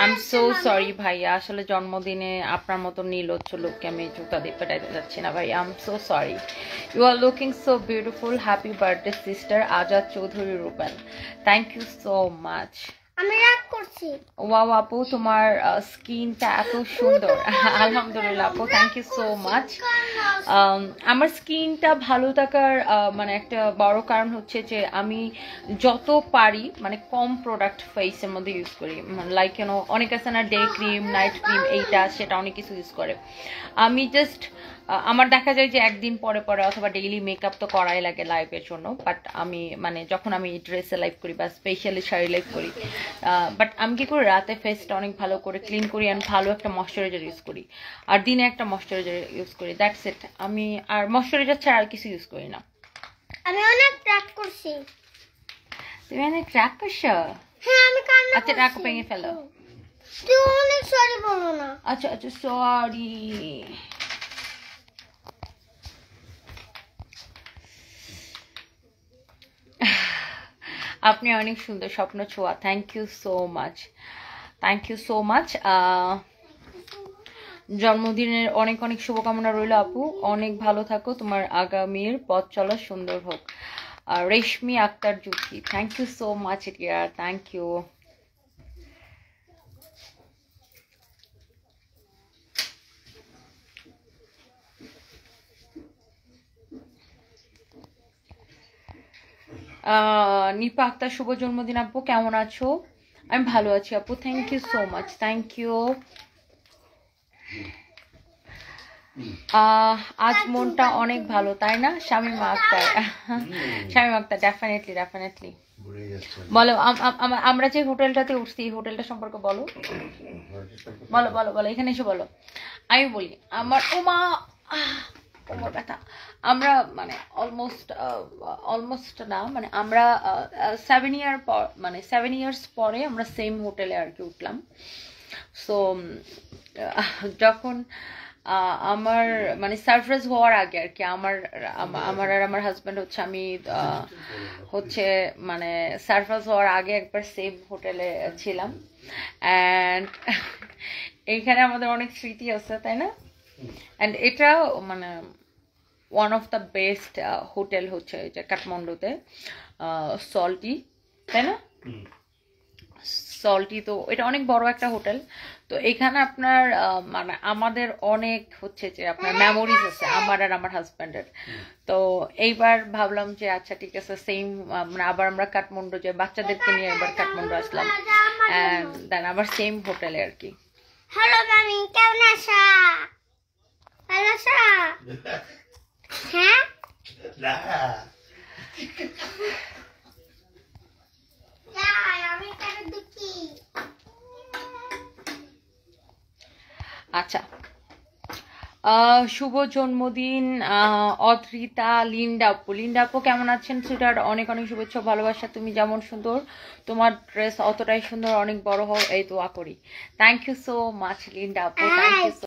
I am so sorry ভাইয়া, আসলে জন্মদিনে আপনার মতো নীলজ্জ লোককে আমি জুতা দিয়ে পেটাইতে যাচ্ছি না ভাইয়া। I am so sorry. You are looking so beautiful. Happy birthday sister Azad Chowdhury Rupen. Thank you so much. আমি রাগ করছি। ওয়াও আপু, তোমার স্কিনটা এত সুন্দর। আলহামদুলিল্লাহ আপু, থ্যাংক ইউ সো মাচ। আমার স্কিনটা ভালো থাকার মানে একটা বড় কারণ হচ্ছে যে আমি যত পারি মানে কম প্রোডাক্ট ফেসের মধ্যে ইউজ করি। লাইক অনেক আছে না ডে ক্রিম, নাইট ক্রিম, এইটা সেটা অনেক কিছু ইউজ করে। আমি জাস্ট আমার দেখা যায় যে একদিন পরে পরে অথবা ডেইলি মেকআপ তো করাই লাগে লাইফের জন্য, বাট আমি মানে যখন আমি ড্রেসে লাইভ করি বা স্পেশালি শাড়ি লাইভ করি, বাট আমি কি করি রাতে ফেসটা অনেক ভালো করে ক্লিন করি অ্যান্ড ভালো একটা ময়শ্চারাইজার ইউজ করি, আর দিনে একটা ময়শ্চারাইজার ইউজ করি, দ্যাটস ইট। আমি আর ময়শ্চারাইজার ছাড়া আর কিছু ইউজ করি না। আমি অনেক রাগ করছি। তুমি অনেক রাগ করছো? হ্যাঁ আমি কান্না আচ্ছা রাগ ভেঙে ফেলো। তুই অনেক সরি বলো না। আচ্ছা আচ্ছা সরি। আপনি অনেক সুন্দর, স্বপ্ন ছোঁয়া। Thank you so much, thank you so much. জন্মদিনের অনেক অনেক শুভকামনা রইল আপু, অনেক ভালো থাকো, তোমার আগামীর পথ চলা সুন্দর হোক। Reshmi Akter Juthi, thank you so much dear, thank you. Nipa Akter, শুভ জন্মদিন আপু, কেমন আছো? আমি ভালো আছি আপু, thank you so much, thank you. আজ মনটা অনেক ভালো তাই না? Shamima Akter, Shamima Akter, definitely definitely. বলো আমরা যে হোটেলটাতে উঠছি এই হোটেলটা সম্পর্কে বলো, বলো বলো বলো, এখানে এসে বলো। আমি বলি আমার ওমা কোমর ব্যথা। আমরা মানে অলমোস্ট না মানে আমরা 7 ইয়ার্স পরে আমরা সেম হোটেলে আর কি উঠলাম। সো যখন আমার মানে সারপ্রাইজ হওয়ার আগে আর কি আমার আর আমার হাজব্যান্ড হচ্ছে আমি হচ্ছে মানে সারপ্রাইজ হওয়ার আগে একবার সেম হোটেলে ছিলাম, অ্যান্ড এইখানে আমাদের অনেক স্মৃতি আছে তাই না? অ্যান্ড এটা মানে one of the best hotel হচ্ছে যে কাঠমান্ডুতে সল্টি, তাই না? সল্টি, তো এটা অনেক বড় একটা হোটেল। তো এখানে আপনার মানে আমাদের অনেক হচ্ছে যে আপনার মেমোরিজ আছে আমার আর আমার হাজব্যান্ডের। তো এইবার ভাবলাম যে আচ্ছা ঠিক আছে সেম মানে আবার আমরা কাঠমান্ডু যে বাচ্চাদেরকে নিয়ে এবার কাঠমান্ডু আসলাম, অ্যান্ড দেন আবার সেম হোটেলে আর কি। হ্যালো মামি, কেমন আছো? ভালো আছো? হ্যাঁ আমি কেন দুঃখী? আচ্ছা, শুভ জন্মদিন অধৃতা। লিন্ডা আপু কেমন আছেন সুইটার? অনেক অনেক শুভেচ্ছা ভালোবাসা। তুমি যেমন সুন্দর, তোমার ড্রেস অতটাই সুন্দর, অনেক বড় হও এই দোয়া করি। Thank you so much Linda আপু, থ্যাংক ইউ।